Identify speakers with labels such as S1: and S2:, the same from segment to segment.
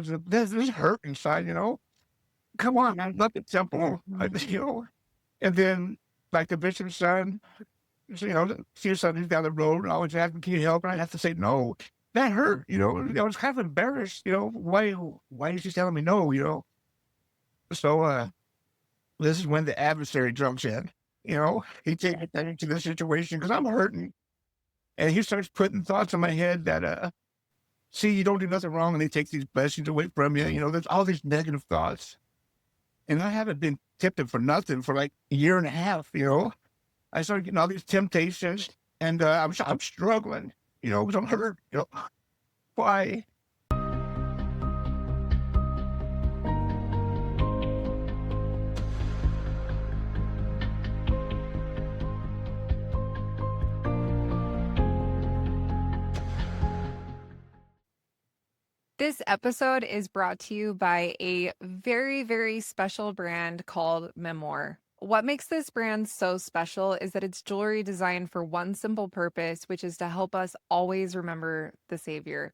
S1: This hurt inside, come on, man, look at simple, and then like the bishop's son, see your son, he's down the road and always asking, can you help? And I have to say no. That hurt, I was kind of embarrassed, why is she telling me no? So, this is when the adversary jumps in, he takes attention to the situation because I'm hurting. And he starts putting thoughts in my head that, see, you don't do nothing wrong, and he takes these blessings away from you. There's all these negative thoughts. And I haven't been tempted for nothing for like a year and a half. I started getting all these temptations, and I'm struggling, because I'm hurt. Why?
S2: This episode is brought to you by a very, very special brand called Memoir. What makes this brand so special is that it's jewelry designed for one simple purpose, which is to help us always remember the Savior.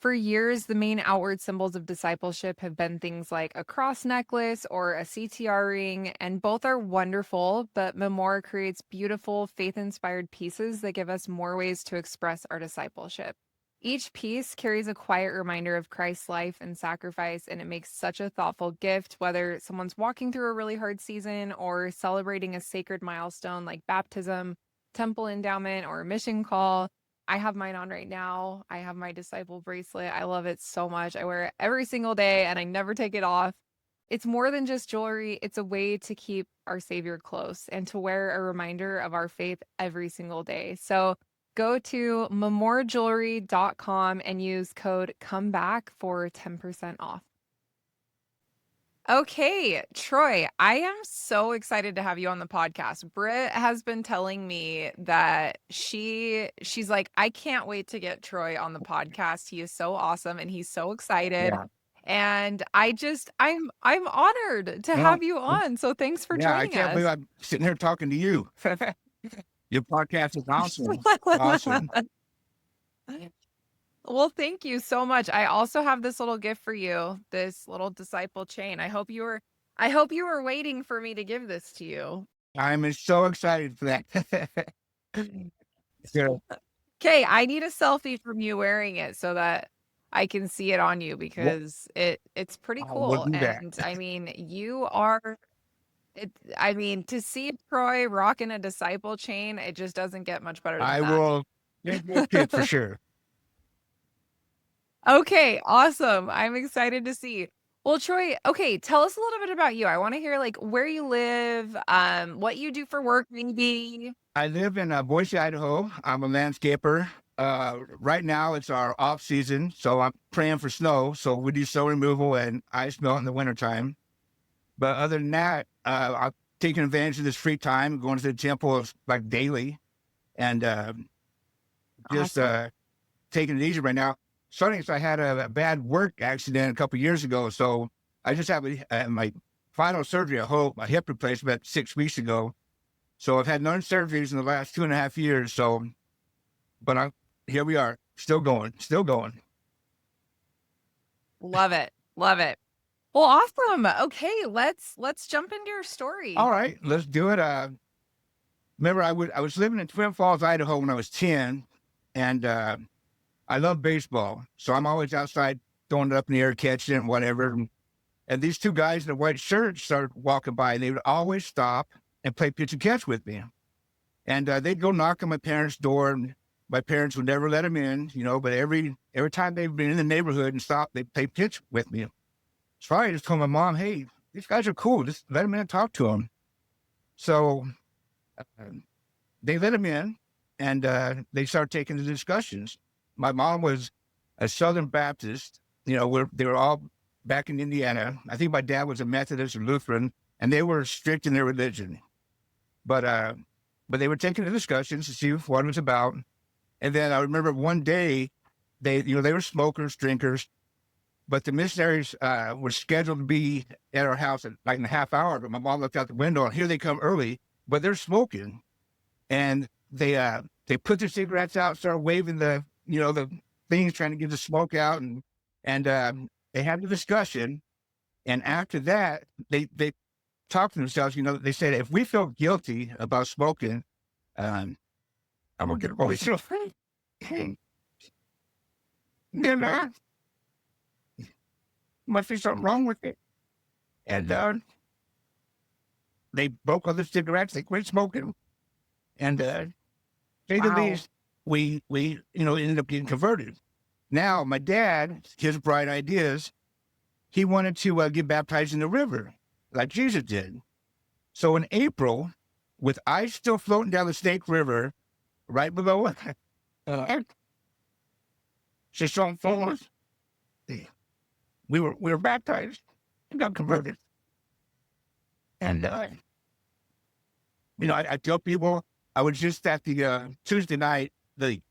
S2: For years, the main outward symbols of discipleship have been things like a cross necklace or a CTR ring, and both are wonderful, but Memoir creates beautiful, faith-inspired pieces that give us more ways to express our discipleship. Each piece carries a quiet reminder of Christ's life and sacrifice, and it makes such a thoughtful gift, whether someone's walking through a really hard season or celebrating a sacred milestone like baptism, temple endowment, or a mission call. I have mine on right now. I have my disciple bracelet. I love it so much. I wear it every single day and I never take it off. It's more than just jewelry. It's a way to keep our Savior close and to wear a reminder of our faith every single day. So go to memorjewelry.com and use code COMEBACK for 10% off. Okay, Troy, I am so excited to have you on the podcast. Britt has been telling me that she's like, I can't wait to get Troy on the podcast. He is so awesome and he's so excited.
S1: Yeah.
S2: And I'm honored to
S1: Well,
S2: have you on. So thanks for
S1: yeah, I
S2: joining
S1: can't believe
S2: us.
S1: I'm sitting here talking to you. Your podcast is awesome. Awesome.
S2: Well, thank you so much. I also have this little gift for you, this little disciple chain. I hope you were waiting for me to give this to you.
S1: I'm so excited for that. So,
S2: Okay, I need a selfie from you wearing it so that I can see it on you
S1: we'll,
S2: because it's pretty
S1: we'll
S2: cool.
S1: do that.
S2: And I mean, I mean, to see Troy rocking a disciple chain, it just doesn't get much better than
S1: I
S2: that.
S1: will get you a kid for sure.
S2: Okay, awesome. I'm excited to see. Well, Troy, okay, tell us a little bit about you. I want to hear like where you live, what you do for work, maybe.
S1: I live in Boise, Idaho. I'm a landscaper. Right now it's our off season, so I'm praying for snow. So we do snow removal and ice melt in the wintertime. But other than that, I'm taking advantage of this free time, going to the temple like daily, and just
S2: Awesome.
S1: taking it easy right now. Starting, so I had a bad work accident a couple years ago, so I just had my final surgery, a hip replacement 6 weeks ago. So I've had none surgeries in the last 2.5 years. So, but here we are, still going, still going.
S2: Love it. Love it. Well, awesome. Okay, let's jump into your story.
S1: All right, let's do it. Remember, I was living in Twin Falls, Idaho when I was 10, and I love baseball, so I'm always outside throwing it up in the air, catching it, and whatever. And these two guys in a white shirt started walking by, and they would always stop and play pitch and catch with me. And they'd go knock on my parents' door, and my parents would never let them in, but every time they've been in the neighborhood and stopped, they'd play pitch with me. So I just told my mom, hey, these guys are cool. Just let them in and talk to them. So they let them in, and they started taking the discussions. My mom was a Southern Baptist. They were all back in Indiana. I think my dad was a Methodist or Lutheran, and they were strict in their religion. But they were taking the discussions to see what it was about. And then I remember one day, they were smokers, drinkers, but the missionaries were scheduled to be at our house in like in a half hour. But my mom looked out the window, and here they come early, but they're smoking, and they put their cigarettes out, started waving the things, trying to get the smoke out, and they had the discussion. And after that, they talked to themselves, they said, if we feel guilty about smoking, um, I'm going to get a Holy Spirit. Then must be something wrong with it. And they broke all the cigarettes. They quit smoking. And say the
S2: Wow.
S1: least, we ended up getting converted. Now, my dad, his bright ideas, he wanted to get baptized in the river like Jesus did. So in April, with ice still floating down the Snake River, right below Shoshone Falls, we were baptized and got converted. And I tell people I was just at the Tuesday night,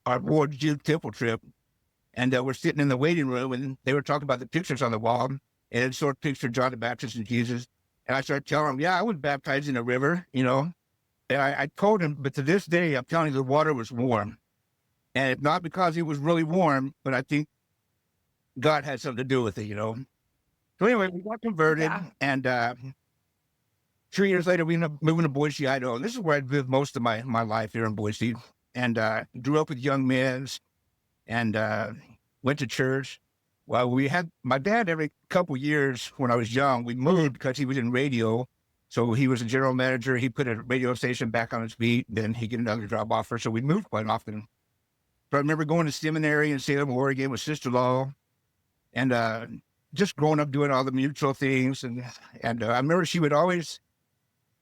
S1: our board youth temple trip, and we're sitting in the waiting room, and they were talking about the pictures on the wall, and it showed a picture of John the Baptist and Jesus. And I started telling them, yeah, I was baptized in a river, And I told him, but to this day, I'm telling you, the water was warm. And it's not because it was really warm, but I think God had something to do with it, So anyway, we got converted,
S2: Yeah.
S1: and 3 years later, we ended up moving to Boise, Idaho. And this is where I lived most of my life here in Boise. And grew up with young men and went to church. Well, my dad every couple years when I was young, we moved because he was in radio. So he was a general manager. He put a radio station back on its feet. Then he get another job offer. So we moved quite often. But I remember going to seminary in Salem, Oregon with sister-in-law, and just growing up doing all the mutual things. And I remember she would always,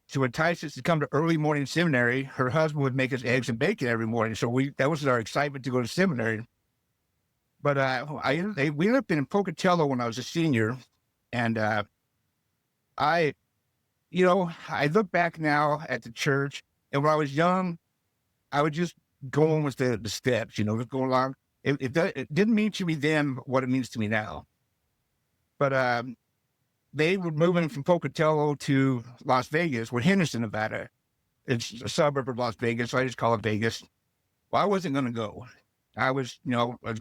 S1: to entice us to come to early morning seminary, her husband would make us eggs and bacon every morning. So that was our excitement to go to seminary. But we ended up in Pocatello when I was a senior. And I look back now at the church, and when I was young, I would just go on with the steps, just go along. It didn't mean to me then what it means to me now. But they were moving from Pocatello to Las Vegas, or Henderson, Nevada. It's a suburb of Las Vegas, so I just call it Vegas. Well, I wasn't going to go. I was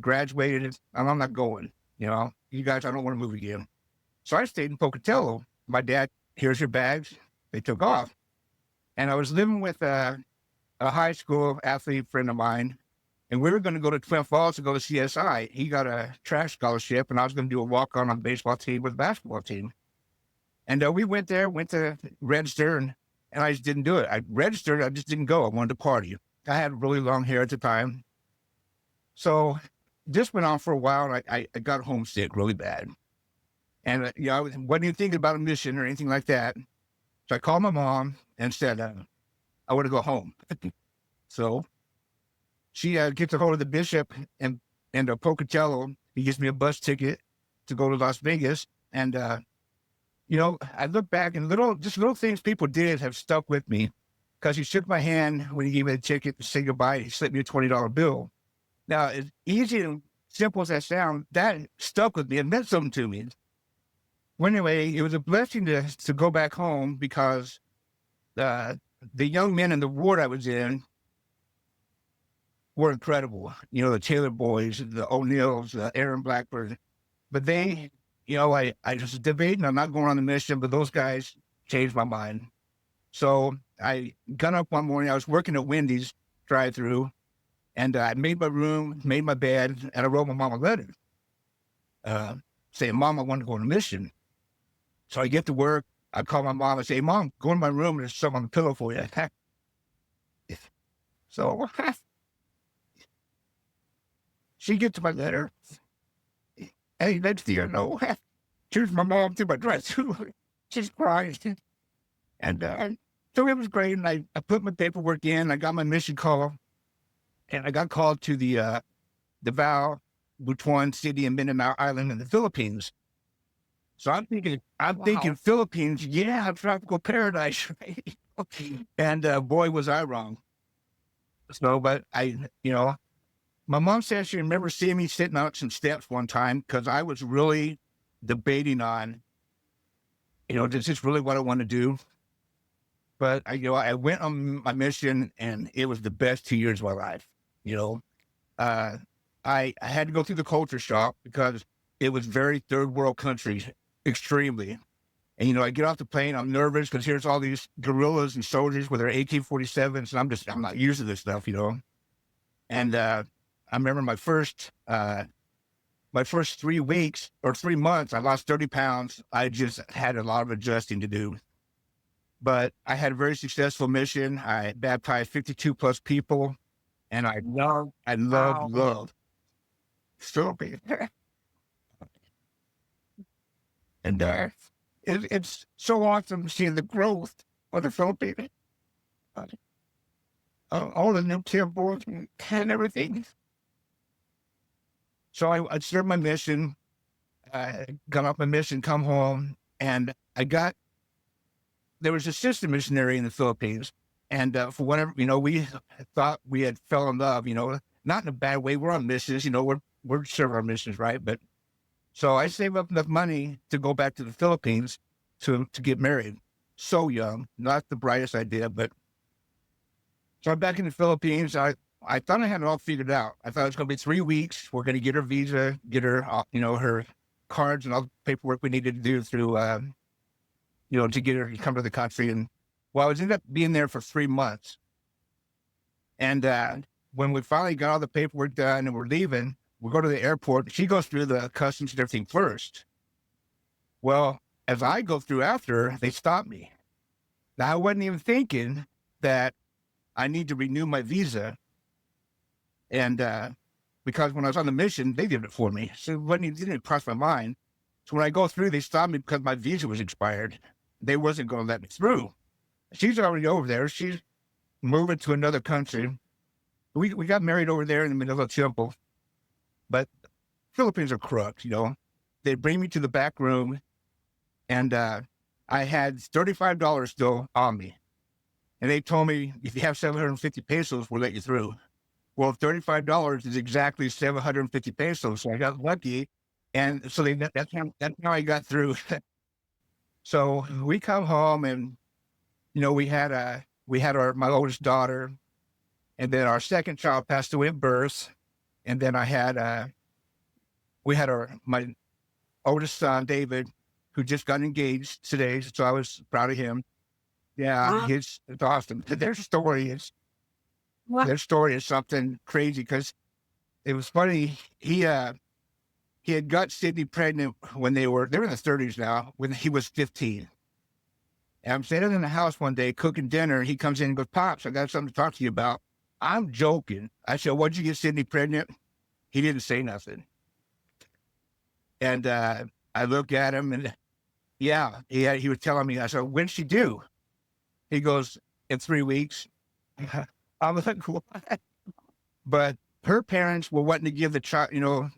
S1: graduated, and I'm not going. You guys, I don't want to move again. So I stayed in Pocatello. My dad, here's your bags. They took off. And I was living with a high school athlete friend of mine, and we were going to go to Twin Falls to go to CSI. He got a track scholarship, and I was going to do a walk-on the baseball team with the basketball team. And we went to register, and I just didn't do it. I registered, I just didn't go. I wanted to party. I had really long hair at the time. So this went on for a while, and I got homesick really bad. And, I wasn't even thinking about a mission or anything like that. So I called my mom and said, I want to go home. So she gets a hold of the bishop and Pocatello. He gives me a bus ticket to go to Las Vegas. And, I look back and little things people did have stuck with me, because he shook my hand when he gave me the ticket to say goodbye. He slipped me a $20 bill. Now, as easy and simple as that sounds, that stuck with me. It meant something to me. Well, anyway, it was a blessing to go back home, because the young men in the ward I was in were incredible. The Taylor boys, the O'Neills, the Aaron Blackbird. But they, I was debating, I'm not going on the mission, but those guys changed my mind. So I got up one morning. I was working at Wendy's drive-through, and I made my room, made my bed, and I wrote my mom a letter saying, Mom, I want to go on a mission. So I get to work. I call my mom and say, Mom, go in my room. There's something on the pillow for you. So she gets my letter. Hey, next thing you know, here's my mom through my dress. She's crying. And so it was great. And I put my paperwork in. I got my mission call. And I got called to the Davao, Butuan City, and Mindanao Island in the Philippines. So I'm thinking Philippines, yeah, tropical paradise, right? And boy, was I wrong. So, but my mom said she remembers seeing me sitting out some steps one time, because I was really debating on, is this really what I want to do? But I went on my mission, and it was the best 2 years of my life. I had to go through the culture shock, because it was very third world country, extremely. And, I get off the plane, I'm nervous because here's all these guerrillas and soldiers with their AK-47s, and I'm not used to this stuff. And I remember my first 3 weeks or 3 months, I lost 30 pounds. I just had a lot of adjusting to do. But I had a very successful mission. I baptized 52 plus people, and I
S2: Wow.
S1: love Philippines. And it's so awesome seeing the growth of the Philippines, all the new temples and everything. So I served my mission, got off my mission, come home, and there was a sister missionary in the Philippines. And for whatever, we thought we had fell in love, not in a bad way. We're on missions, we're serving our missions, right? But so I saved up enough money to go back to the Philippines to get married. So young, not the brightest idea, but so I'm back in the Philippines. I thought I had it all figured out. I thought it was going to be 3 weeks. We're going to get her visa, get her, her cards and all the paperwork we needed to do through, to get her to come to the country. And I was ended up being there for 3 months. And when we finally got all the paperwork done and we're leaving, we go to the airport. She goes through the customs and everything first. Well, as I go through after, they stop me. Now, I wasn't even thinking that I need to renew my visa. And because when I was on the mission, they did it for me. So it didn't even cross my mind. So when I go through, they stopped me because my visa was expired. They wasn't going to let me through. She's already over there. She's moving to another country. We got married over there in the Manila temple. But Philippines are corrupt, They bring me to the back room, and I had $35 still on me. And they told me, if you have 750 pesos, we'll let you through. Well, $35 is exactly 750 pesos. So I got lucky. And so that's how I got through. So we come home and, we had my oldest daughter, and then our second child passed away at birth. And then we had my oldest son, David, who just got engaged today. So I was proud of him. Yeah,
S2: Wow.
S1: it's awesome. Their story is something crazy because it was funny. He had got Sydney pregnant when they're in the 30s now, when he was 15. And I'm sitting in the house one day cooking dinner. He comes in and goes, "Pops, I got something to talk to you about." I'm joking. I said, "What'd you get Sydney pregnant?" He didn't say nothing. And I look at him and yeah, he was telling me. I said, "When'd she do?" He goes, "In 3 weeks." I'm like, "What?" But her parents were wanting to give the child,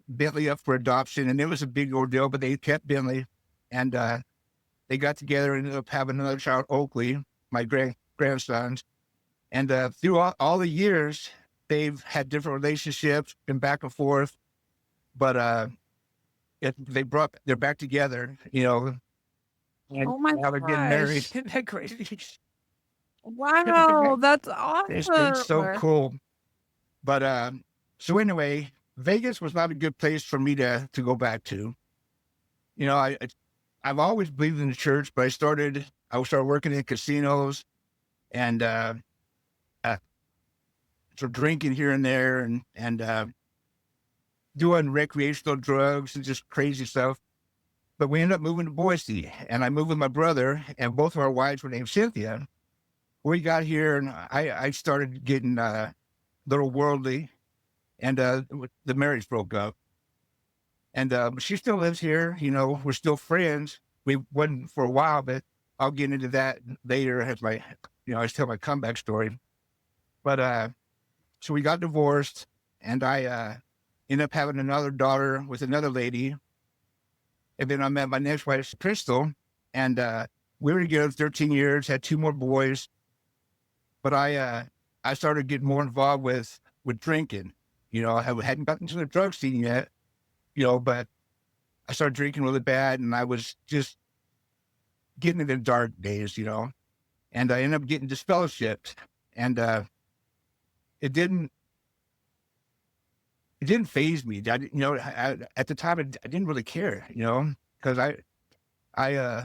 S1: Bentley up for adoption, and it was a big ordeal, but they kept Bentley, and they got together and ended up having another child, Oakley, my grandsons. And through all the years, they've had different relationships, been back and forth, but they're back together, and
S2: Oh my
S1: now they're getting married.
S2: gosh.
S1: Isn't that crazy?
S2: Wow, that's
S1: It's so
S2: awesome.
S1: cool. But so anyway, Vegas was not a good place for me to go back to. I've always believed in the church, but I started working in casinos and for drinking here and there and doing recreational drugs and just crazy stuff. But we ended up moving to Boise, and I moved with my brother, and both of our wives were named Cynthia. We got here, and I started getting a little worldly, and the marriage broke up. And she still lives here. We're still friends. We wasn't for a while, but I'll get into that later as I tell my comeback story. But so we got divorced, and I ended up having another daughter with another lady. And then I met my next wife, Crystal, and we were together 13 years, had 2 more boys. But I started getting more involved with drinking. I hadn't gotten to the drug scene yet, but I started drinking really bad, and I was just getting into the dark days, and I ended up getting disfellowshipped. And it didn't it didn't phase me. At the time, I didn't really care, because I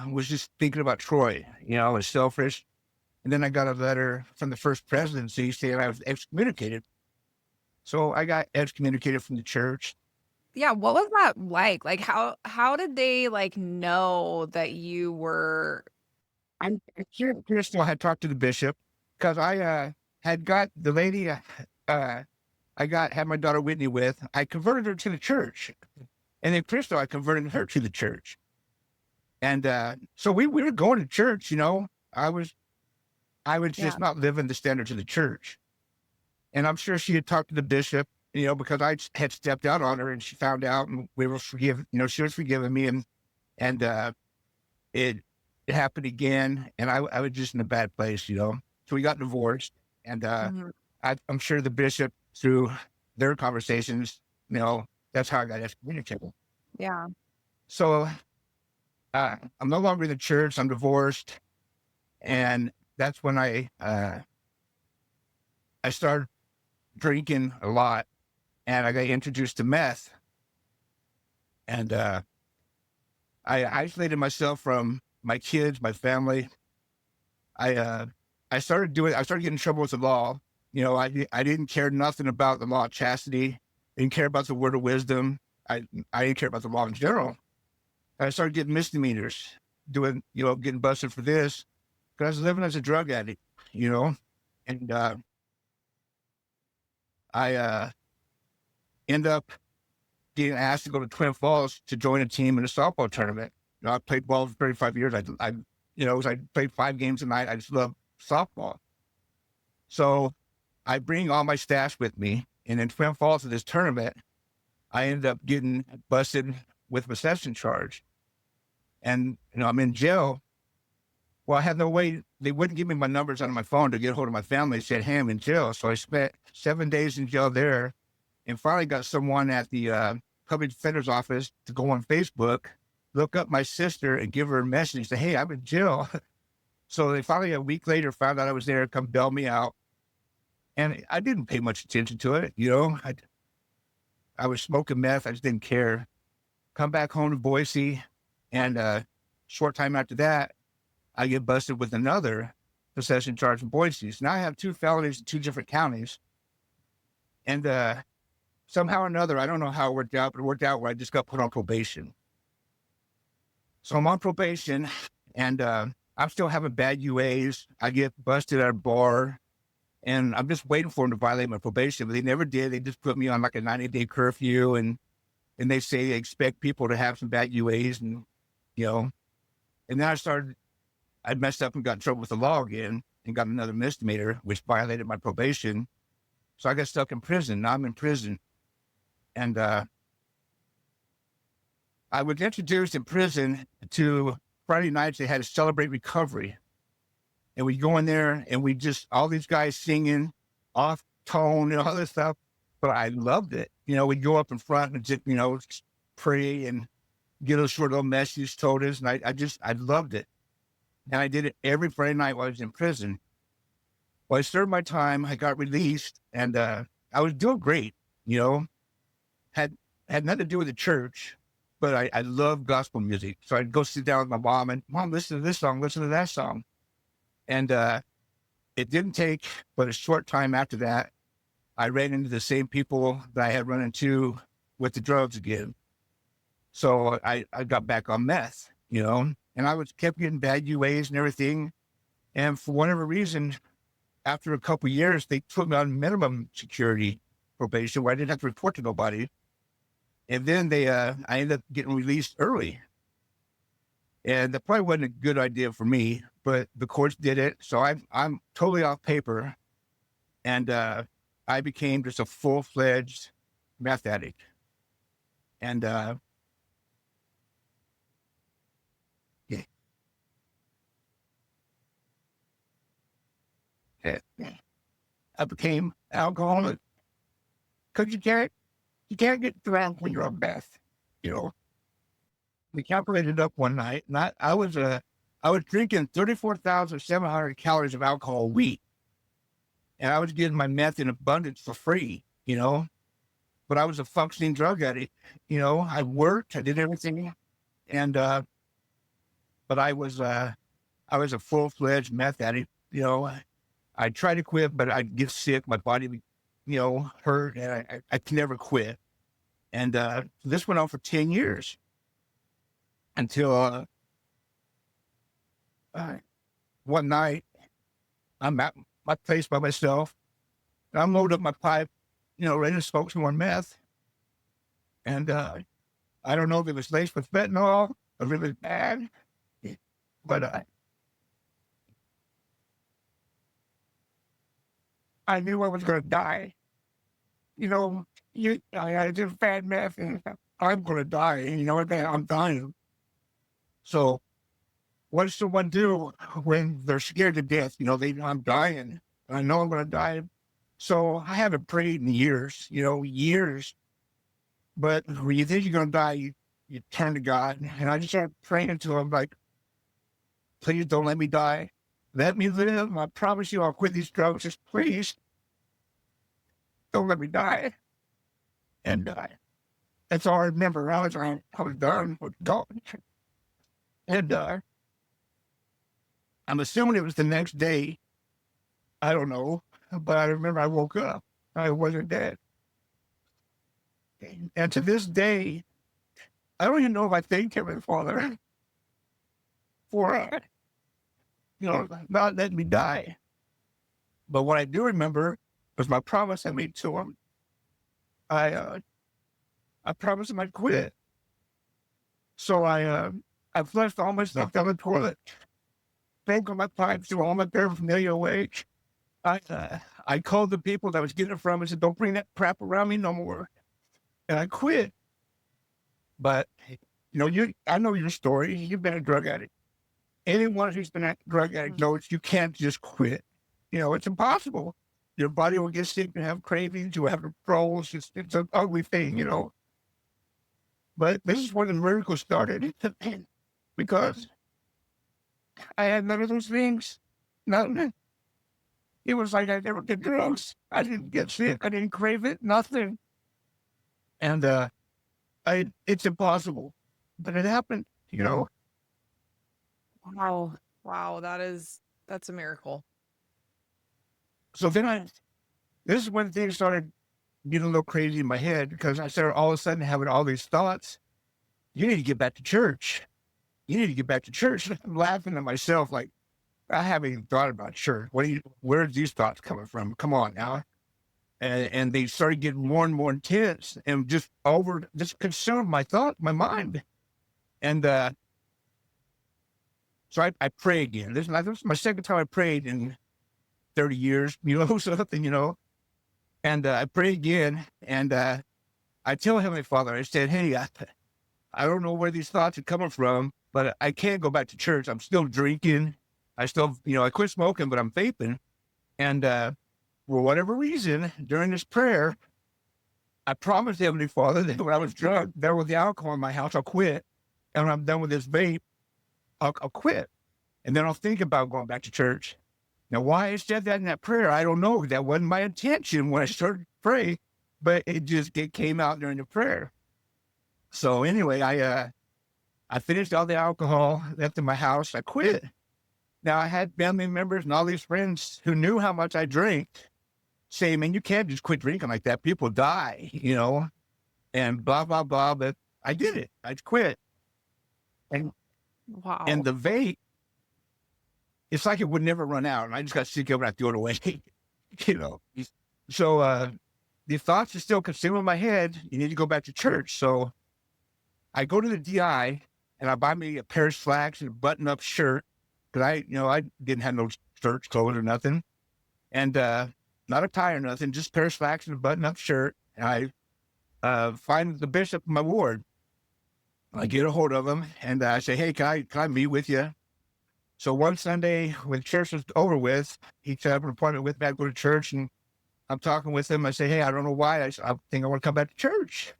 S1: was just thinking about Troy. I was selfish. And then I got a letter from the first presidency saying I was excommunicated. So I got excommunicated from the church.
S2: Yeah, what was that like? Like, how did they, like, know that you were
S1: I'm sure Crystal had talked to the bishop because I had got the lady uh, had my daughter Whitney with. I converted her to the church, and then Crystal, I converted her to the church. And so we were going to church. I was
S2: Yeah.
S1: just not living the standards of the church. And I'm sure she had talked to the bishop, because I had stepped out on her, and she found out, and we were forgiven. She was forgiving me, and it happened again, and I was just in a bad place. So we got divorced, and
S2: Mhm.
S1: I'm sure the bishop, through their conversations, that's how I got excommunicated.
S2: Yeah.
S1: So I'm no longer in the church. I'm divorced, and that's when I started drinking a lot, and I got introduced to meth, and I isolated myself from my kids, my family. I uh, I started getting in trouble with the law. I didn't care nothing about the law of chastity. Didn't care about the word of wisdom. I didn't care about the law in general. I started getting misdemeanors, getting busted for this because I was living as a drug addict. You know, and I end up getting asked to go to Twin Falls to join a team in a softball tournament. I played ball for 35 years. I played 5 games a night. I just love softball. So I bring all my stash with me, and in Twin Falls at this tournament, I ended up getting busted with possession charge. And, I'm in jail. Well, I had no way. They wouldn't give me my numbers on my phone to get a hold of my family. They said, hey, I'm in jail. So I spent 7 days in jail there, and finally got someone at the public defender's office to go on Facebook, look up my sister, and give her a message. Say, hey, I'm in jail. So they finally, a week later, found out I was there, come bail me out. And I didn't pay much attention to it. I was smoking meth. I just didn't care. Come back home to Boise. And short time after that, I get busted with another possession charge in Boise. So now I have 2 felonies in 2 different counties. And somehow or another, I don't know how it worked out, but it worked out where I just got put on probation. So I'm on probation, and I'm still having bad UAs. I get busted at a bar, and I'm just waiting for them to violate my probation, but they never did. They just put me on like a 90-day curfew, and they say they expect people to have some bad UAs, you know. And then I messed up and got in trouble with the law again and got another misdemeanor, which violated my probation. So I got stuck in prison. Now I'm in prison. And I was introduced in prison to Friday nights. They had to celebrate recovery. And we go in there and we just, all these guys singing off tone and all this stuff. But I loved it. We'd go up in front and just, pray and get a short little message told us. And I loved it. And I did it every Friday night while I was in prison. Well, I served my time. I got released, and I was doing great. Had nothing to do with the church, but I love gospel music. So I'd go sit down with my mom and, Mom, listen to this song, listen to that song. And it didn't take but a short time after that, I ran into the same people that I had run into with the drugs again. So I got back on meth, and I kept getting bad UAs and everything. And for whatever reason, after a couple of years, they put me on minimum security probation where I didn't have to report to nobody. And then I ended up getting released early. And that probably wasn't a good idea for me, but the courts did it. So I'm totally off paper. And I became just a full-fledged meth addict. And yeah. I became alcoholic because you can't get drunk when you're on meth. We calculated up one night, and I was drinking 34,700 calories of alcohol a week, and I was getting my meth in abundance for free. but I was a functioning drug addict. I worked, I did everything. And, but I was a full-fledged meth addict. I tried to quit, but I'd get sick. My body would, hurt, and I could never quit. And, this went on for 10 years until, uh, one night I'm at my place by myself. And I'm loading up my pipe, ready to smoke some more meth. And, I don't know if it was laced with fentanyl or if it was bad, but, I knew I was going to die. I did bad meth and I'm going to die. I'm dying. So what does someone do when they're scared to death? They know I'm dying. I know I'm going to die. So I haven't prayed in years, years. But when you think you're going to die, you turn to God. And I just started praying to him, like, please don't let me die. Let me live. I promise you I'll quit these drugs. Just please don't let me die. And that's all I remember. I was done with going. And I'm assuming it was the next day. I don't know. But I remember I woke up. I wasn't dead. And to this day, I don't even know if I thank Heavenly Father for, not letting me die. But what I do remember was my promise I made to him. I promised him I'd quit. So I flushed all my stuff down the toilet, sprinkled my pipes, threw all my paraphernalia away. I called the people that I was getting it from and said, don't bring that crap around me no more. And I quit. But, I know your story. You've been a drug addict. Anyone who's been a drug addict knows you can't just quit. It's impossible. Your body will get sick and have cravings. You have withdrawals. It's an ugly thing, But this is where the miracle started because I had none of those things. Nothing. It was like I never did drugs. I didn't get sick. I didn't crave it. Nothing. And it's impossible. But it happened,
S2: Wow. Wow. That's a miracle.
S1: So then this is when things started getting a little crazy in my head because I started all of a sudden having all these thoughts. You need to get back to church. You need to get back to church. I'm laughing at myself like, I haven't even thought about church. Where are these thoughts coming from? Come on now. And they started getting more and more intense and just consumed my mind. And so I pray again. This is my second time I prayed in 30 years, something. And I pray again. And I tell Heavenly Father, I said, hey, I don't know where these thoughts are coming from, but I can't go back to church. I'm still drinking. I still, I quit smoking, but I'm vaping. And for whatever reason, during this prayer, I promised Heavenly Father that when I was drunk, there was the alcohol in my house, I'll quit. And when I'm done with this vape, I'll quit. And then I'll think about going back to church. Now, why I said that in that prayer, I don't know. That wasn't my intention when I started to pray, but it came out during the prayer. So anyway, I finished all the alcohol left in my house. I quit. Now I had family members and all these friends who knew how much I drank say, man, you can't just quit drinking like that. People die, and blah, blah, blah. But I did it. I quit. And
S2: Wow.
S1: the vape, it's like it would never run out. And I just got sick of it. I threw it away, you know. So the thoughts are still consuming my head. You need to go back to church. So I go to the DI and I buy me a pair of slacks and a button-up shirt because I didn't have no church clothes or nothing, and not a tie or nothing, just a pair of slacks and a button-up shirt. And I find the bishop in my ward. I get a hold of him and I say, hey, can I meet with you? So one Sunday when church was over with, he set up an appointment with me. I go to church and I'm talking with him. I say, hey, I don't know why. I think I want to come back to church.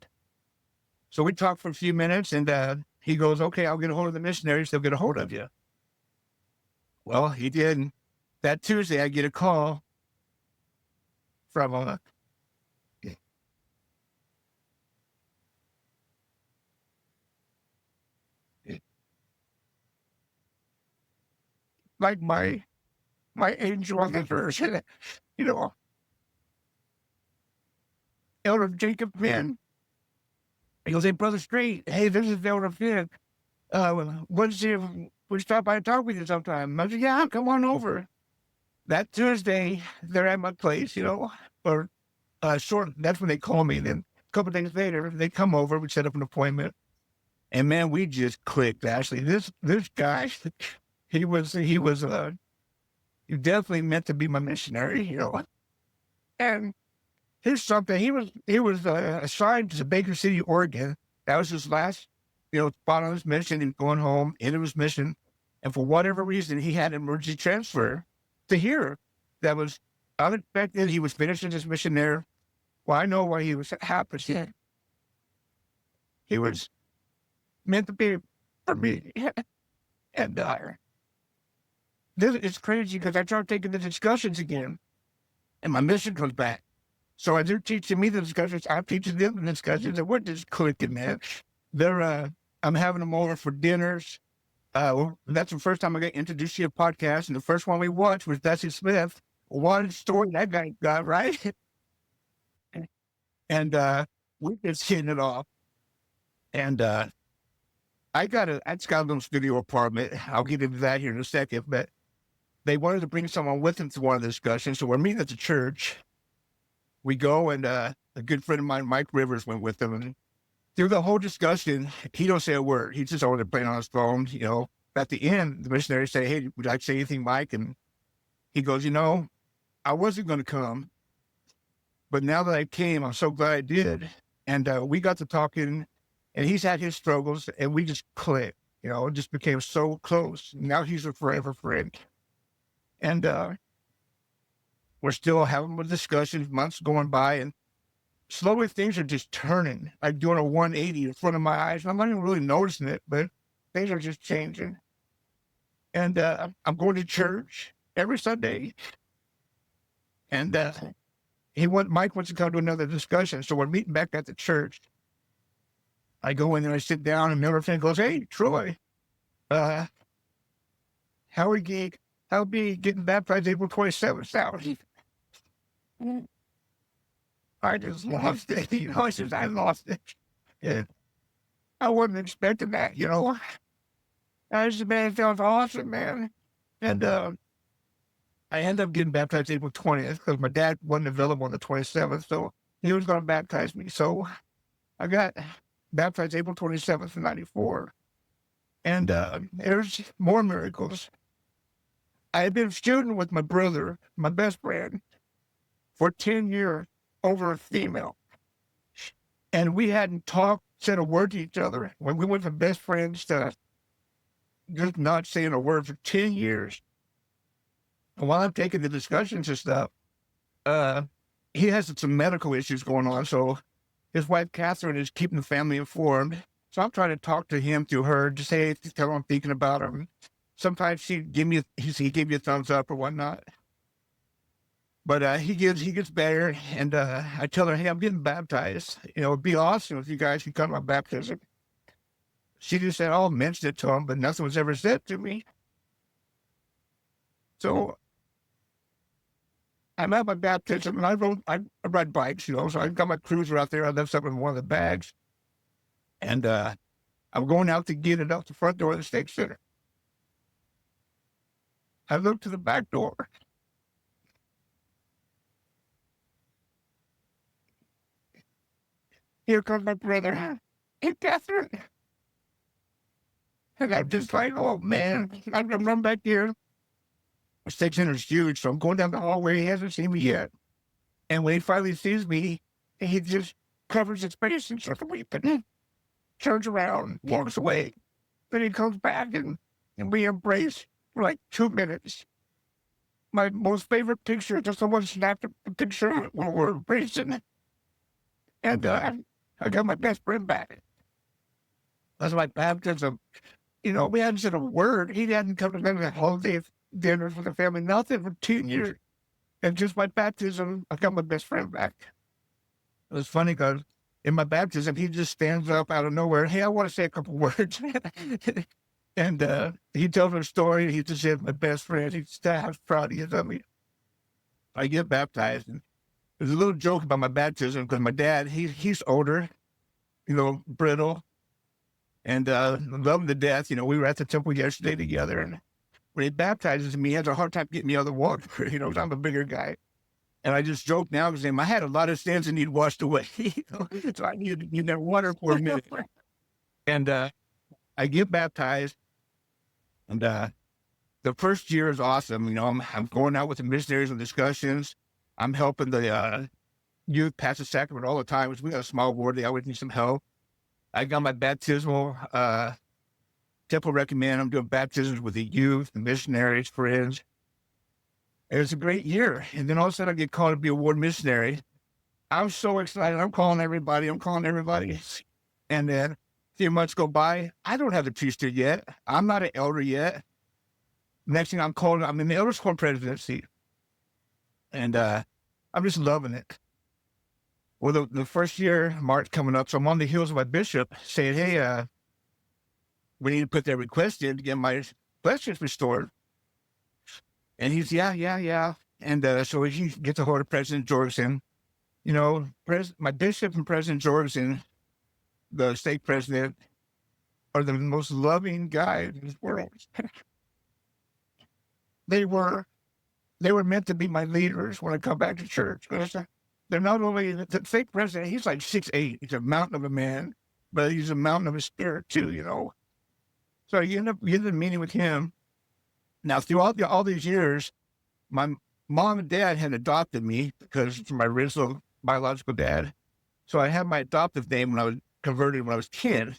S1: So we talked for a few minutes and he goes, okay, I'll get a hold of the missionaries. They'll get a hold of you. Well, he did. That Tuesday, I get a call from like my angel on the verse. You know, Elder Jacob Finn. He goes, "Hey, Brother Straight, hey, this is Elder Finn. What's if we stop by and talk with you sometime?" I said, "Yeah, come on over." That Tuesday, they're at my place, or that's when they call me. Then a couple of days later, they come over, we set up an appointment. And man, we just clicked. Actually, this guy, he definitely meant to be my missionary. And here's something. He was assigned to Baker City, Oregon. That was his last, spot on his mission. He was going home, into his mission, and for whatever reason, he had an emergency transfer to here. That was unexpected. He was finishing his mission there. Well, I know why he was happy. He was meant to be for me. And this is crazy because I start taking the discussions again, and my mission comes back. So as they're teaching me the discussions, I'm teaching them the discussions, and we're just clicking, man. I'm having them over for dinners. That's the first time I got introduced to a podcast, and the first one we watched was Dusty Smith. One story that guy got, right? And we just hitting it off. And I just got a little studio apartment. I'll get into that here in a second, but they wanted to bring someone with them to one of the discussions. So we're meeting at the church. We go, and a good friend of mine, Mike Rivers, went with them. And through the whole discussion, he don't say a word. He's just over there playing on his phone. At the end, the missionary say, "Hey, would I say anything, Mike?" And he goes, "I wasn't going to come, but now that I came, I'm so glad I did." And we got to talking, and he's had his struggles, and we just clicked. It just became so close. Now he's a forever friend. And we're still having discussions, months going by, and slowly things are just turning, like doing a 180 in front of my eyes. And I'm not even really noticing it, but things are just changing. And I'm going to church every Sunday. And Mike wants to come to another discussion. So we're meeting back at the church. I go in there, I sit down, and Miller Finn goes, "Hey, Troy, how we getting baptized April 27th?" I just lost it. I lost it. Yeah. I wasn't expecting that, I just, man, it sounds awesome, man. And I ended up getting baptized April 20th because my dad wasn't available on the 27th, so he was going to baptize me. So I got baptized April 27th in 94. And there's more miracles. I had been student with my brother, my best friend, for 10 years over a female. And we hadn't said a word to each other. When we went from best friends to just not saying a word for 10 years. And while I'm taking the discussions and stuff, he has some medical issues going on. So his wife, Catherine, is keeping the family informed. So I'm trying to talk to him through her, just say, tell him I'm thinking about him. Sometimes he give me a thumbs up or whatnot. But he gets better, and I tell her, "Hey, I'm getting baptized. It'd be awesome if you guys could come to my baptism." She just said, "I'll mention it to him," but nothing was ever said to me. So I'm at my baptism, and I ride bikes, so I got my cruiser out there. I left something in one of the bags, and I'm going out to get it out the front door of the stake center. I look to the back door. Here comes my brother, and Catherine. And I'm just like, oh, man, I'm going to run back here. The stake center's huge, so I'm going down the hallway. He hasn't seen me yet. And when he finally sees me, he just covers his face and starts weeping. Turns around, walks away. Then he comes back, and we embrace for like 2 minutes. My most favorite picture, just someone snapped a picture when we're embracing. And I got my best friend back. That's my baptism. We hadn't said a word. He hadn't come to the holiday dinner for the family, nothing for 2 years. And just my baptism, I got my best friend back. It was funny because in my baptism, he just stands up out of nowhere. "Hey, I want to say a couple words." And he tells me a story. He just said, my best friend. He just, I was proud of you. I mean, I get baptized. And there's a little joke about my baptism because my dad, he's older, brittle, and love him to death. We were at the temple yesterday together. And when he baptizes me, he has a hard time getting me out of the water, 'cause I'm a bigger guy. And I just joke now because I had a lot of sins that need washed away. So I need that water for a minute. And I get baptized, and the first year is awesome. I'm going out with the missionaries and discussions. I'm helping the youth pass the sacrament all the time. We got a small board. They always need some help. I got my baptismal temple recommend. I'm doing baptisms with the youth, the missionaries, friends. It was a great year. And then all of a sudden I get called to be a ward missionary. I'm so excited. I'm calling everybody. And then a few months go by. I don't have the priesthood yet. I'm not an elder yet. Next thing I'm in the elders quorum presidency. And I'm just loving it. Well, the first year, March coming up, so I'm on the heels of my bishop saying, hey, we need to put that request in to get my questions restored. And he's, yeah. And so he gets a hold of President Jorgensen. My bishop and President Jorgensen, the state president, are the most loving guys in this world. They were meant to be my leaders when I come back to church. They're not only the state president, he's like 6'8". He's a mountain of a man, but he's a mountain of a spirit too, So you end up getting a meeting with him. Now, through all these years, my mom and dad had adopted me because it's my original biological dad. So I had my adoptive name when I was converted when I was 10.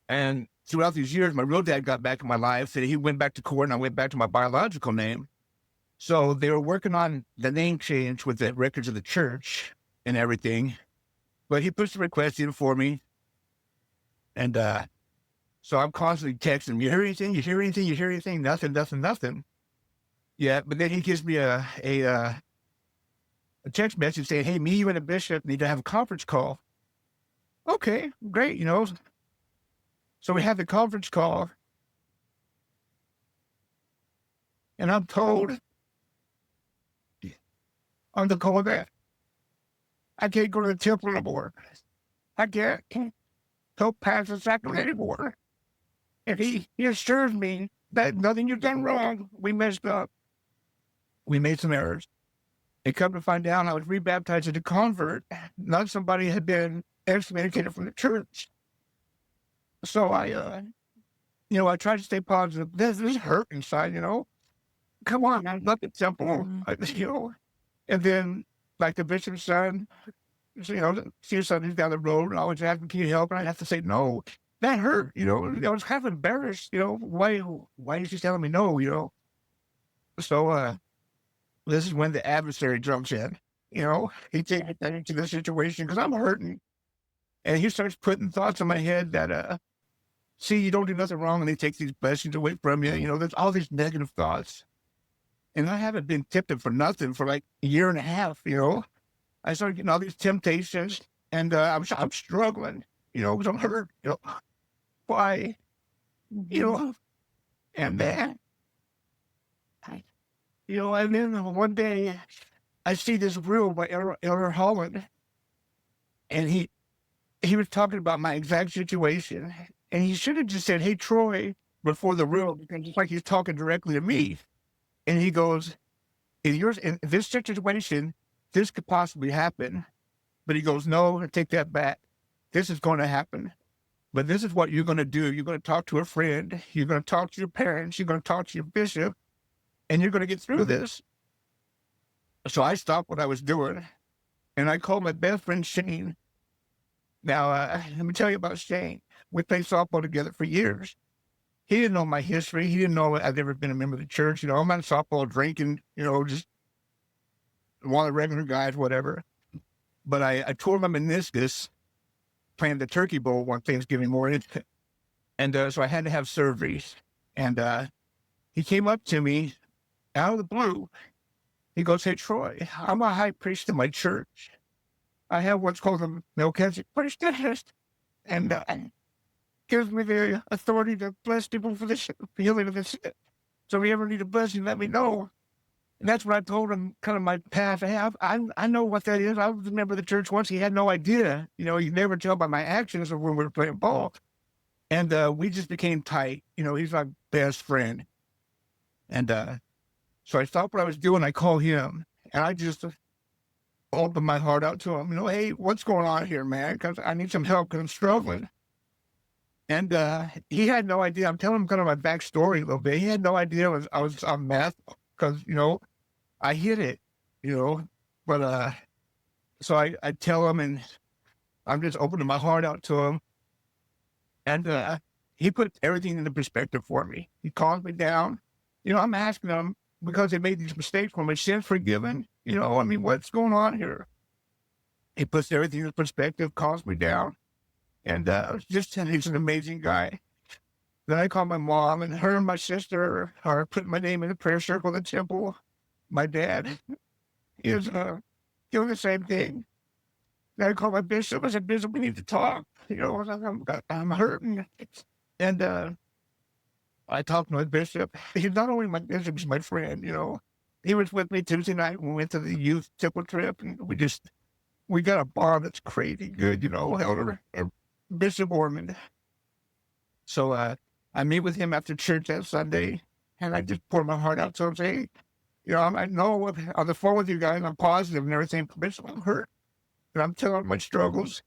S1: And throughout these years, my real dad got back in my life. And he went back to court, and I went back to my biological name. So they were working on the name change with the records of the church and everything. But he pushed the request in for me. And so I'm constantly texting him, you hear anything? You hear anything? You hear anything? Nothing. Yeah, but then he gives me a text message saying, hey, me, you, and the bishop need to have a conference call. Okay, great, So we have the conference call. And I'm told on the call that I can't go to the temple anymore. I can't help pass the sacrament anymore. And he assures me that nothing you've done wrong. We messed up. We made some errors. And come to find out, I was rebaptized as a convert, not somebody had been excommunicated from the church. So I tried to stay positive. This hurt inside, Come on, I love the temple, And then, like the bishop's son, see his son who's down the road, and I always ask him, can you help? And I have to say no. That hurt, I was kind of embarrassed, why is he telling me no, So this is when the adversary jumps in, he takes me into the situation because I'm hurting. And he starts putting thoughts in my head that, see, you don't do nothing wrong, and they take these blessings away from you. There's all these negative thoughts. And I haven't been tempted for nothing for like a year and a half, I started getting all these temptations, and I'm struggling, because I'm hurt, why, and then, and then one day I see this reel by Elder Holland, and he was talking about my exact situation, and he should have just said, hey, Troy, before the reel, because it's like he's talking directly to me. And he goes, in this situation, this could possibly happen. But he goes, no, I take that back. This is going to happen. But this is what you're going to do. You're going to talk to a friend. You're going to talk to your parents. You're going to talk to your bishop. And you're going to get through this. So I stopped what I was doing. And I called my best friend, Shane. Now, let me tell you about Shane. We played softball together for years. He didn't know my history. He didn't know I'd ever been a member of the church. I'm on softball drinking, just one of the regular guys, whatever. But I tore my meniscus playing the Turkey Bowl one Thanksgiving morning. And so I had to have surgeries. And he came up to me out of the blue. He goes, hey, Troy, I'm a high priest in my church. I have what's called a Melchizedek priesthood. And gives me the authority to bless people for the healing of the sick. So if you ever need a blessing, let me know. And that's what I told him, kind of my path. I know what that is. I was a member of the church once. He had no idea. You never tell by my actions or when we were playing ball. And we just became tight. He's my best friend. And so I stopped what I was doing. I called him, and I just opened my heart out to him. Hey, what's going on here, man? Because I need some help because I'm struggling. And he had no idea. I'm telling him kind of my backstory a little bit. He had no idea I was on meth because, I hid it, But so I tell him, and I'm just opening my heart out to him. And he put everything into perspective for me. He calms me down. I'm asking him because they made these mistakes for my sins forgiven. What's going on here? He puts everything into perspective, calms me down. And he's an amazing guy. Then I called my mom, and her and my sister are putting my name in the prayer circle of the temple. My dad is doing the same thing. Then I called my bishop. I said, Bishop, we need to talk. I'm hurting. And I talked to my bishop. He's not only my bishop, he's my friend, He was with me Tuesday night when we went to the youth temple trip, and we got a bond that's crazy good, Elder Bishop Ormond. So I meet with him after church that Sunday, and I just pour my heart out to him, say, hey, I know on the phone with you guys, I'm positive and everything, but Bishop, I'm hurt. And I'm telling him my struggles.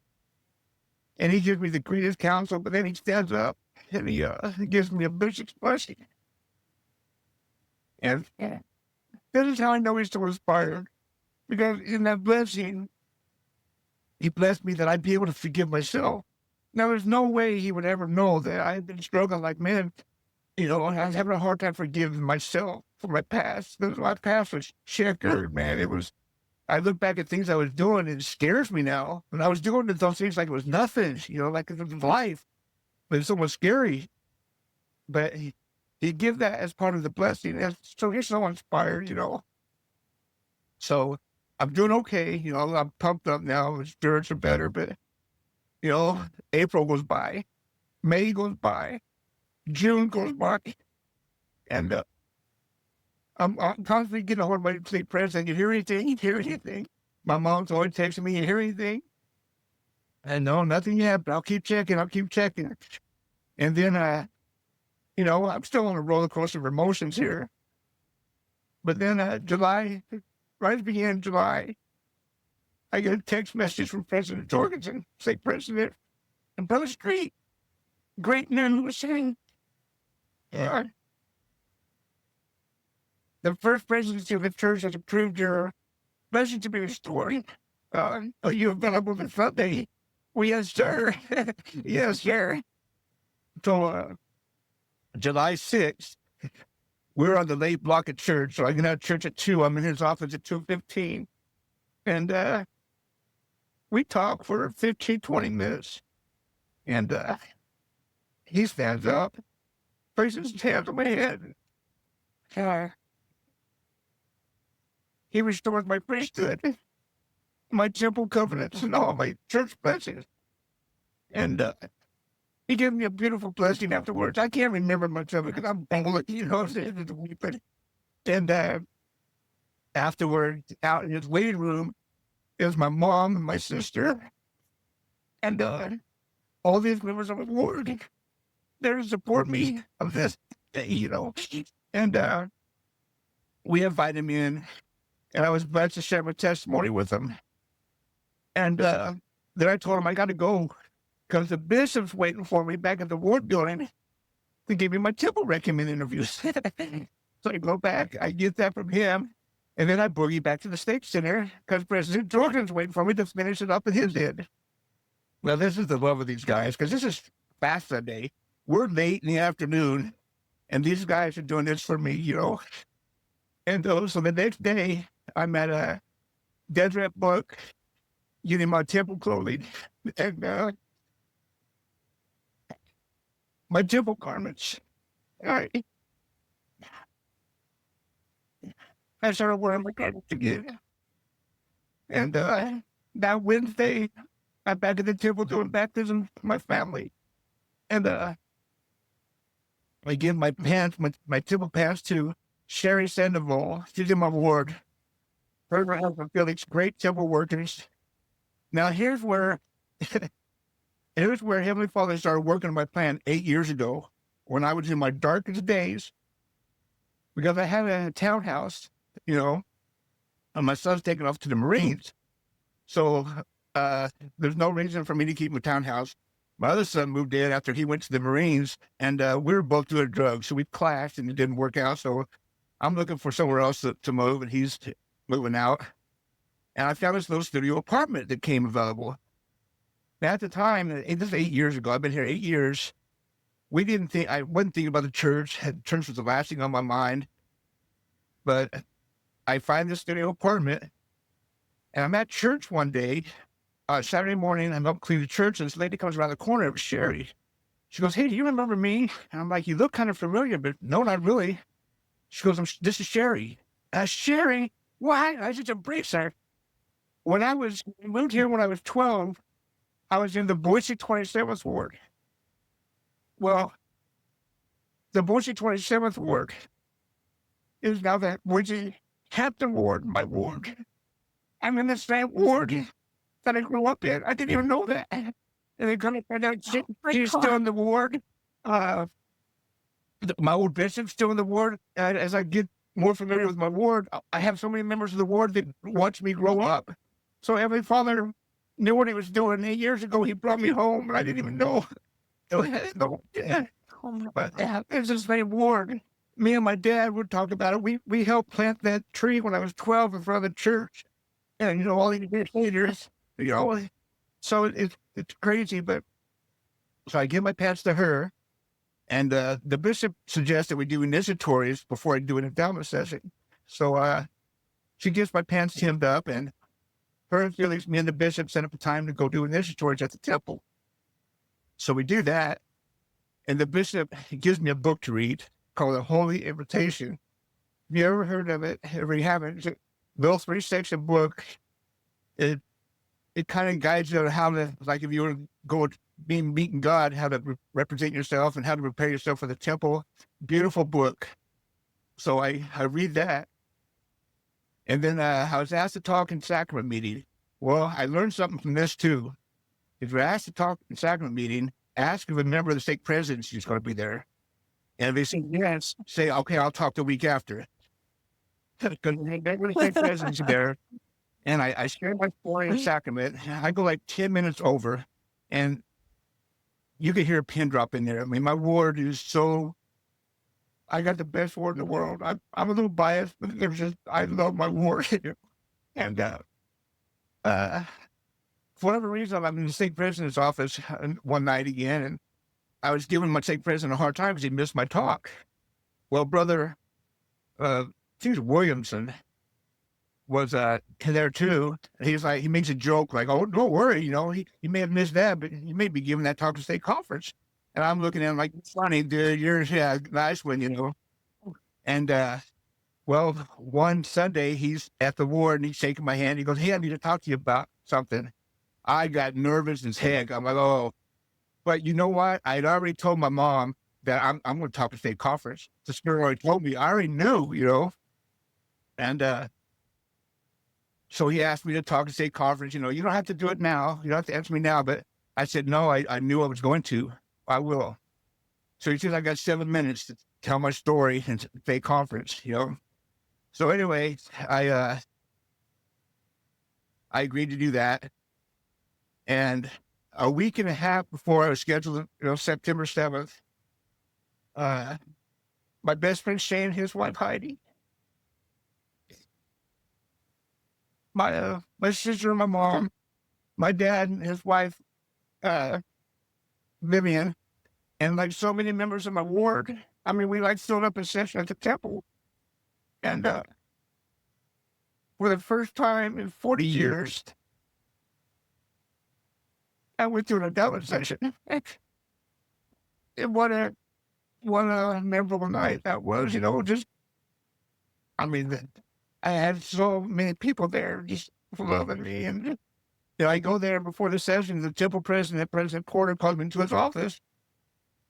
S1: And he gives me the greatest counsel, but then he stands up and he gives me a bishop's blessing. And this is how I know he's still inspired. Because in that blessing, he blessed me that I'd be able to forgive myself. Now, there's no way he would ever know that I had been struggling like men. I was having a hard time forgiving myself for my past. My past was checkered, man. I look back at things I was doing, and it scares me now. And I was doing those things like it was nothing, like it was life. But it's almost scary. But he give that as part of the blessing. And so he's so inspired, So I'm doing okay. I'm pumped up now. My spirits are better. But, April goes by. May goes by. June goes by. And I'm constantly getting a hold of my state president. You hear anything? You hear anything? My mom's always texting me, you hear anything? And no, nothing yet, but I'll keep checking. And then, I'm still on a roller coaster of emotions here. But then July, right at the beginning of July, I get a text message from President Jorgensen, state president, and Brother Street, great news was saying, the first presidency of the church has approved your blessing to be restored. Are you available this Sunday? Well, yes, sir. Yes, sir. So, July 6th, we're on the late block at church. So I get out of church at 2. I'm in his office at 2:15. And we talk for 15, 20 minutes. And he stands up, places his hands on my head. He restores my priesthood, my temple covenants, and all my church blessings. And he gave me a beautiful blessing afterwards. I can't remember much of it because I'm bawling, but and afterwards, out in his waiting room, is my mom and my sister, and all these members of the board there to support me of this day, And we invited him in, and I was blessed to share my testimony with him. And then I told him I got to go because the bishop's waiting for me back at the ward building to give me my temple recommend interviews. So I go back, I get that from him, and then I boogie back to the state center because President Jordan's waiting for me to finish it up at his end. Well, this is the love of these guys because this is fast Sunday. We're late in the afternoon, and these guys are doing this for me, And so the next day, I'm at a Deseret Book, getting my temple clothing, and my temple garments. I started wearing my garments again. And that Wednesday, I'm back at the temple doing baptism for my family. And I give my pants, my temple pants to Sherry Sandoval. She's in my ward. Her and her husband Felix, great temple workers. Now here's where Heavenly Father started working on my plan 8 years ago when I was in my darkest days, because I had a townhouse, you know, and my son's taken off to the Marines. So there's no reason for me to keep my townhouse. My other son moved in after he went to the Marines, and we were both doing drugs. So we clashed and it didn't work out. So I'm looking for somewhere else to move, and he's moving out. And I found this little studio apartment that came available. Now, at the time, this is 8 years ago, I've been here 8 years. I wasn't thinking about the church. The church was the last thing on my mind. But I find this studio apartment, and I'm at church one day, Saturday morning. I'm up cleaning the church, and this lady comes around the corner. It was Sherry. She goes, "Hey, do you remember me?" And I'm like, "You look kind of familiar, but no, not really." She goes, "This is Sherry." "Sherry? Why?" I just embraced her. I moved here when I was 12, I was in the Boise 27th Ward. Well, the Boise 27th Ward is now the Boise Hampton Ward, my ward. I'm in the same ward that I grew up in. I didn't even know that. And then come to find out she's still in the ward. My old bishop's still in the ward. As I get more familiar with my ward, I have so many members of the ward that watch me grow up. So Heavenly Father knew what he was doing. 8 years ago, he brought me home, and I didn't even know. But it's the same ward. Me and my dad would talk about it. We helped plant that tree when I was 12 in front of the church. And, all these years later, so it's crazy. But so I give my pants to her, and the bishop suggests that we do initiatories before I do an endowment session. So she gets my pants hemmed up, and her and Felix, me and the bishop set up a time to go do initiatories at the temple. So we do that, and the bishop gives me a book to read called The Holy Invitation. Have you ever heard of it? If you haven't, it's a little 3-section book. It kind of guides you on how to, like if you were to go meeting God, how to represent yourself and how to prepare yourself for the temple. Beautiful book. So I read that. And then I was asked to talk in sacrament meeting. Well, I learned something from this too. If you're asked to talk in sacrament meeting, ask if a member of the stake presidency is going to be there. And if they say yes, say, "Okay, I'll talk the week after." Because the stake presidency there. And I share my story in sacrament. I go like 10 minutes over, and you can hear a pin drop in there. I mean, my ward is I got the best ward in the world. I'm a little biased, but I love my ward. And for whatever reason, I'm in the stake president's office one night again, and I was giving my stake president a hard time because he missed my talk. Well, brother, Williamson was there too. He's like, he makes a joke like, "Oh, don't worry, he may have missed that, but he may be giving that talk to state conference." And I'm looking at him like, "Funny, dude, you're nice one, And well, one Sunday he's at the ward and he's shaking my hand. He goes, "Hey, I need to talk to you about something." I got nervous as heck. I'm like, "Oh," but you know what? I'd already told my mom that I'm going to talk to state conference. The spirit already told me. I already knew, and so he asked me to talk to state conference. You don't have to do it now. You don't have to answer me now. But I said, no, I knew I was going to. I will. So he says, "I got 7 minutes to tell my story in state conference, So anyway, I agreed to do that. And a week and a half before I was scheduled, September 7th, my best friend Shane and his wife Heidi, my sister and my mom, my dad and his wife Vivian, and like so many members of my ward. I mean, we stood up a session at the temple, and for the first time in 40 years, I went through an endowment session. And what a memorable night that was, I had so many people there just loving me. And I go there before the session, the temple president, President Porter, called me into his office.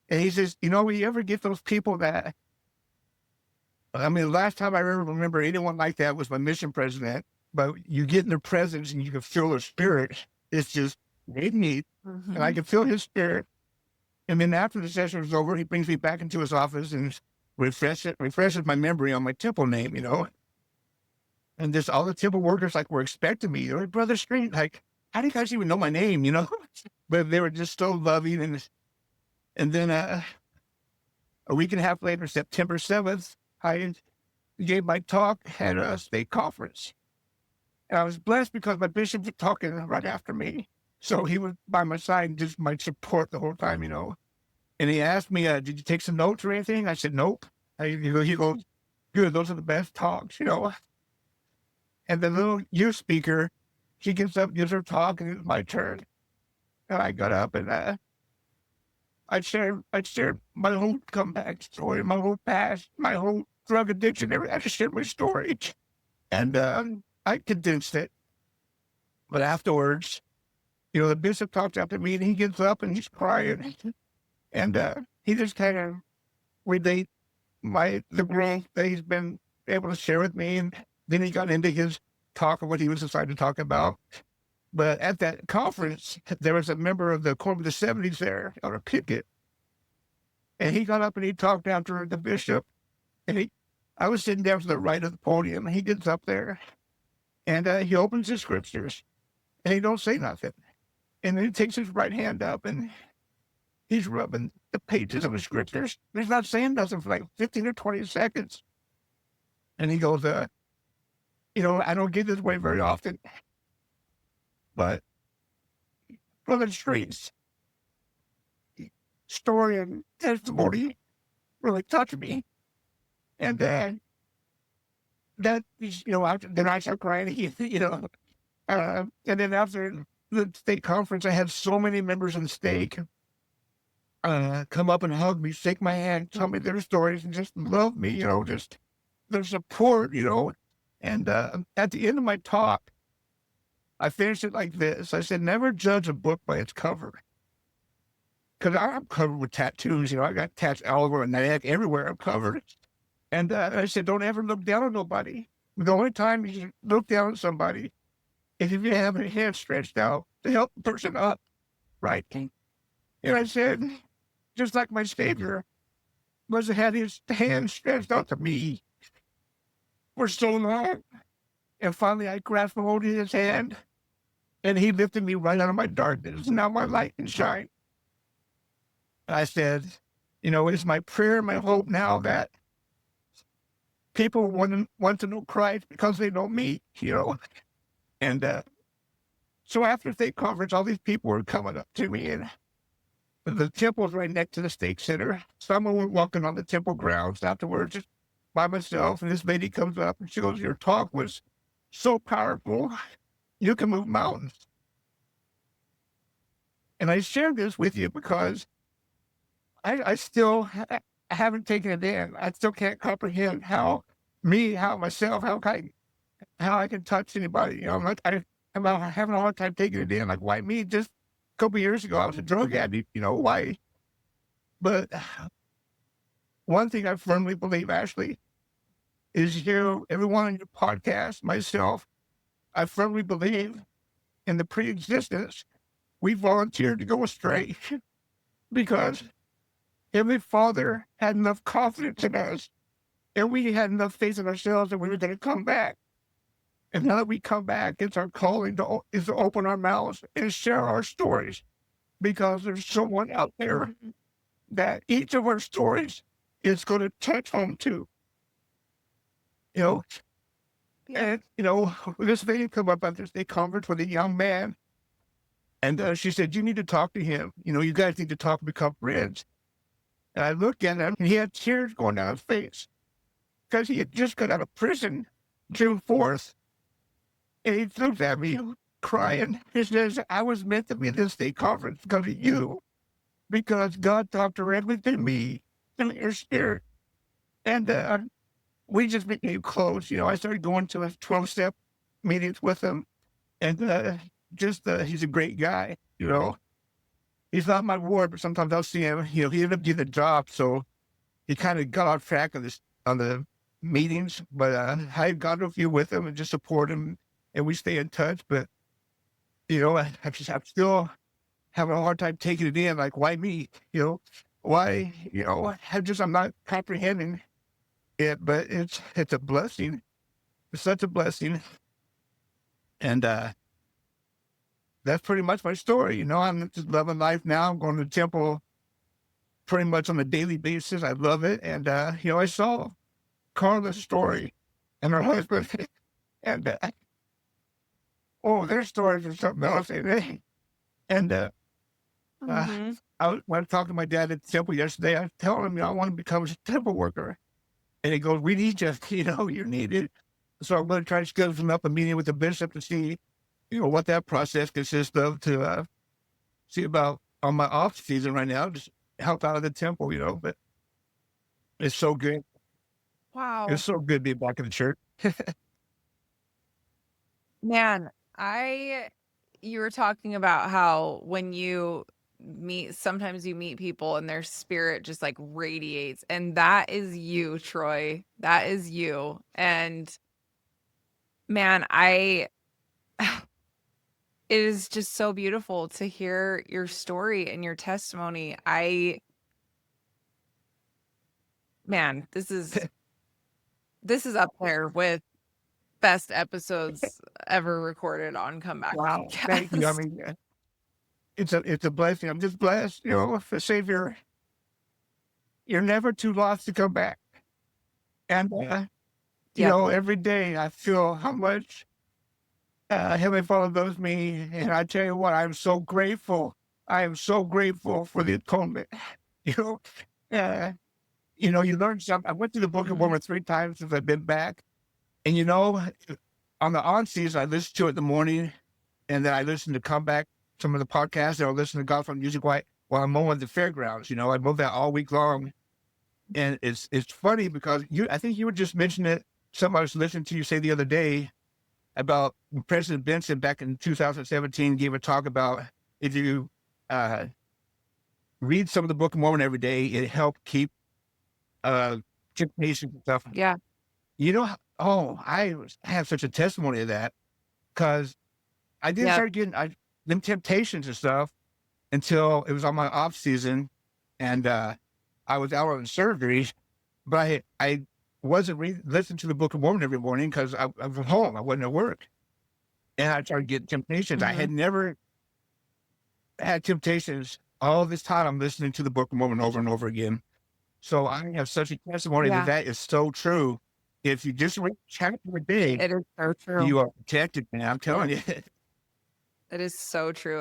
S1: And he says, you ever get those people that, I mean, the last time I ever remember anyone like that was my mission president, but you get in their presence and you can feel their spirit. It's just neat. And I
S2: Mhm.
S1: can feel his spirit. And then after the session was over, he brings me back into his office and refreshes my memory on my temple name. And just all the temple workers like were expecting me. They're like, Brother Street, like, how do you guys even know my name? But they were just so loving. And then a week and a half later, September 7th, I gave my talk at a state conference. And I was blessed because my bishop was talking right after me. So he was by my side and just my support the whole time. And he asked me, did you take some notes or anything? I said, nope. He goes, good, those are the best talks. And the little youth speaker, she gets up, gives her talk, and it was my turn. And I got up and I shared my whole comeback story, my whole past, my whole drug addiction, everything. I just shared my story. And I condensed it. But afterwards, the bishop talks after me and he gets up and he's crying. And he just kind of relate the growth that he's been able to share with me. And then he got into his talk of what he was decided to talk about. But at that conference, there was a member of the Corps of the 70s there on a picket. And he got up and he talked after the bishop. And I was sitting down to the right of the podium. And he gets up there and he opens his scriptures and he don't say nothing. And then he takes his right hand up and he's rubbing the pages of the scriptures. He's not saying nothing for like 15 or 20 seconds. And he goes, I don't get this way very often, but Brother Street's story and testimony really touched me. And then I start crying, and then after the state conference, I had so many members of the stake come up and hug me, shake my hand, tell me their stories, and just love me, just their support. And at the end of my talk, I finished it like this. I said, never judge a book by its cover. Because I'm covered with tattoos. I got tats all over my neck, everywhere I'm covered. And I said, don't ever look down on nobody. The only time you should look down on somebody is if you have a hand stretched out to help the person up, right? And I said, just like my Savior must have had his hand stretched out to me for so long. And finally, I grasped a hold of his hand, and he lifted me right out of my darkness. And now my light can shine. And I said, it's my prayer, my hope now that people want to know Christ because they know me. And so after state conference, all these people were coming up to me, and the temple's right next to the stake center. Someone were walking on the temple grounds afterwards, just by myself, and this lady comes up and she goes, your talk was so powerful. You can move mountains. And I share this with you because I still haven't taken it in. I still can't comprehend how I can touch anybody. I'm having a hard time taking it in. Like, why me? Just a couple years ago, I was a drug addict. Why? But one thing I firmly believe, Ashley, is everyone on your podcast, myself, I firmly believe in the pre-existence. We volunteered to go astray because Heavenly Father had enough confidence in us, and we had enough faith in ourselves that we were going to come back. And now that we come back, it's our calling to open our mouths and share our stories, because there's someone out there that each of our stories is going to touch home to.
S2: Yeah.
S1: And this lady come up at this day conference with a young man, and she said, "You need to talk to him. You guys need to talk and become friends." And I looked at him, and he had tears going down his face because he had just got out of prison June 4th. And he looked at me crying. He says, I was meant to be at this state conference because of you, because God talked directly to me in your spirit. And we just became close. I started going to his 12-step meetings with him. And he's a great guy. he's not my ward, but sometimes I'll see him. You know, he ended up getting a job, so he kind of got off track on this on the meetings. But I've gone to a few with him and just support him, and we stay in touch. But you know, I'm still having a hard time taking it in. Like, why me? You know, why? You know, I'm not comprehending it. But it's a blessing. It's such a blessing, and that's pretty much my story. You know, I'm just loving life now. I'm going to the temple pretty much on a daily basis. I love it. And, you know, I saw Carla's story and her husband, and, oh, their stories are something else. And uh,
S2: Hmm.
S1: when I talked to my dad at the temple yesterday, I told him, you know, I want to become a temple worker. And he goes, we need you, you know, you're needed. So I'm going to try to schedule up a meeting with the bishop to see, you know, what that process consists of to see about on my off season right now, just help out at the temple, you know. But it's so good. It's
S2: Wow.
S1: so good being back in the church.
S2: Man, you were talking about how when you sometimes you meet people and their spirit just like radiates, and that is you, Troy. That is you. And man, it is just so beautiful to hear your story and your testimony. Man, this is up there with best episodes ever recorded on Comeback
S1: Wow, thank you. I
S2: Podcast.
S1: mean, it's a blessing. I'm just blessed, you know, for Savior. You're never too lost to come back. And you
S2: Yep.
S1: know, every day I feel how much Heavenly Father loves me, and I tell you what, I'm so grateful. I am so grateful for the atonement. You know, uh, you know, you learn something. I went through the Book of
S2: Mhm.
S1: Mormon 3 times since I've been back, and you know, on the on season, I listen to it in the morning, and then I listen to Comeback, some of the podcasts, and I'll listen to Gospel Music while I'm mowing the fairgrounds. You know, I mow that all week long, and it's funny because I think you were just mentioning it. Something I was listening to you say the other day about President Benson back in 2017 gave a talk about if you uh, read some of the Book of Mormon every day, it helped keep uh, temptation and stuff.
S2: Yeah.
S1: You know, I have such a testimony of that because I didn't
S2: Yep.
S1: start getting them temptations and stuff until it was on my off season, and I was out on surgery, but I wasn't listening to the Book of Mormon every morning because I was at home. I wasn't at work, and I started getting temptations. I
S2: Mhm.
S1: had never had temptations all this time. I'm listening to the Book of Mormon over and over again. So I have such a testimony that
S2: Yeah.
S1: that is so true. If you just read a chapter a day,
S2: It is so true.
S1: you are protected, man. I'm telling you.
S2: It is so true.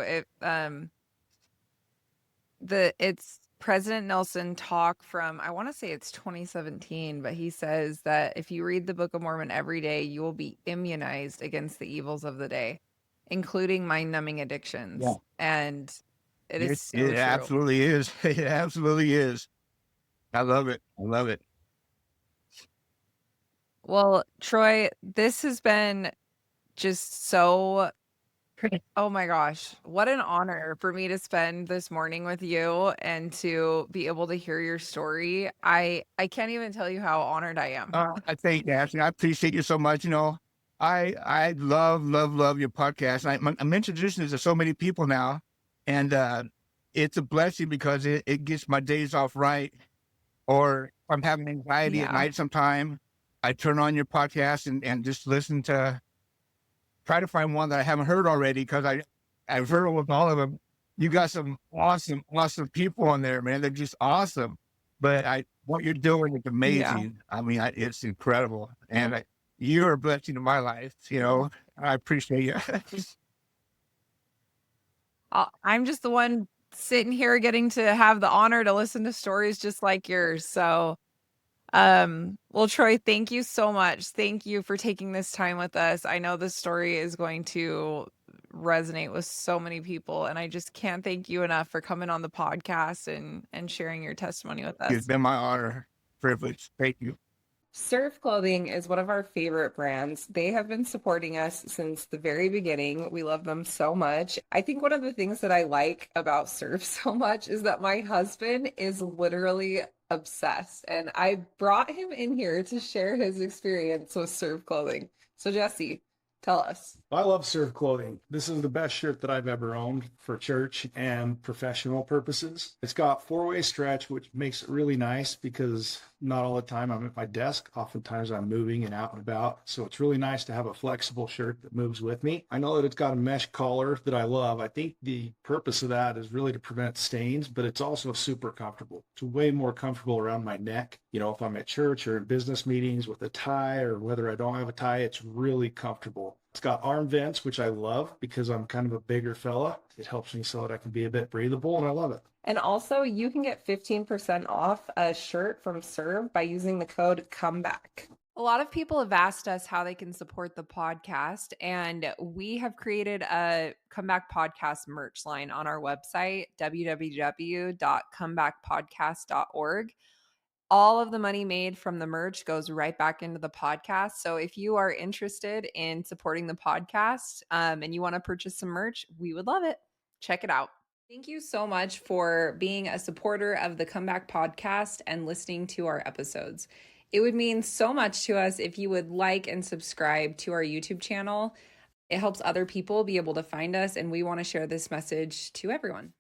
S2: It's President Nelson talk from, I want to say it's 2017, but he says that if you read the Book of Mormon every day, you will be immunized against the evils of the day, including mind-numbing
S1: Yeah,
S2: addictions. And it is
S1: it
S2: so true.
S1: absolutely is. It absolutely is. I love it. I love it.
S2: Well, Troy, this has been just so, oh my gosh, what an honor for me to spend this morning with you and to be able to hear your story. I can't even tell you how honored I am.
S1: I thank you, Ashley. I appreciate you so much. You know, I love your podcast. I'm introducing it to so many people now, and it's a blessing because it gets my days off right. Or if I'm having anxiety at
S2: Yeah.
S1: night sometime, I turn on your podcast and just listen to try to find one that I haven't heard already because I've heard almost all of them. You got some awesome people on there, man. They're just awesome. But what you're doing is
S2: Yeah.
S1: amazing. I mean, it's incredible, and you're a blessing to my life. You know, I appreciate you.
S2: I'm just the one sitting here getting to have the honor to listen to stories just like yours. So, well, Troy, thank you so much. Thank you for taking this time with us. I know this story is going to resonate with so many people, and I just can't thank you enough for coming on the podcast and sharing your testimony with
S1: It's
S2: us.
S1: been my honor, privilege. Thank you.
S2: Surf Clothing is one of our favorite brands. They have been supporting us since the very beginning. We love them so much. I think one of the things that I like about Surf so much is that my husband is literally obsessed, and I brought him in here to share his experience with Surf Clothing. So, Jesse, tell us.
S3: I love Surf Clothing. This is the best shirt that I've ever owned for church and professional purposes. It's got four-way stretch, which makes it really nice because not all the time I'm at my desk. Oftentimes I'm moving and out and about. So it's really nice to have a flexible shirt that moves with me. I know that it's got a mesh collar that I love. I think the purpose of that is really to prevent stains, but it's also super comfortable. It's way more comfortable around my neck. You know, if I'm at church or in business meetings with a tie or whether I don't have a tie, it's really comfortable. It's got arm vents, which I love because I'm kind of a bigger fella. It helps me so that I can be a bit breathable, and I love it.
S2: And also, you can get 15% off a shirt from Serve by using the code COMEBACK. A lot of people have asked us how they can support the podcast, and we have created a Comeback Podcast merch line on our website, www.comebackpodcast.org. All of the money made from the merch goes right back into the podcast. So if you are interested in supporting the podcast and you want to purchase some merch, we would love it. Check it out. Thank you so much for being a supporter of the Comeback Podcast and listening to our episodes. It would mean so much to us if you would like and subscribe to our YouTube channel. It helps other people be able to find us, and we want to share this message to everyone.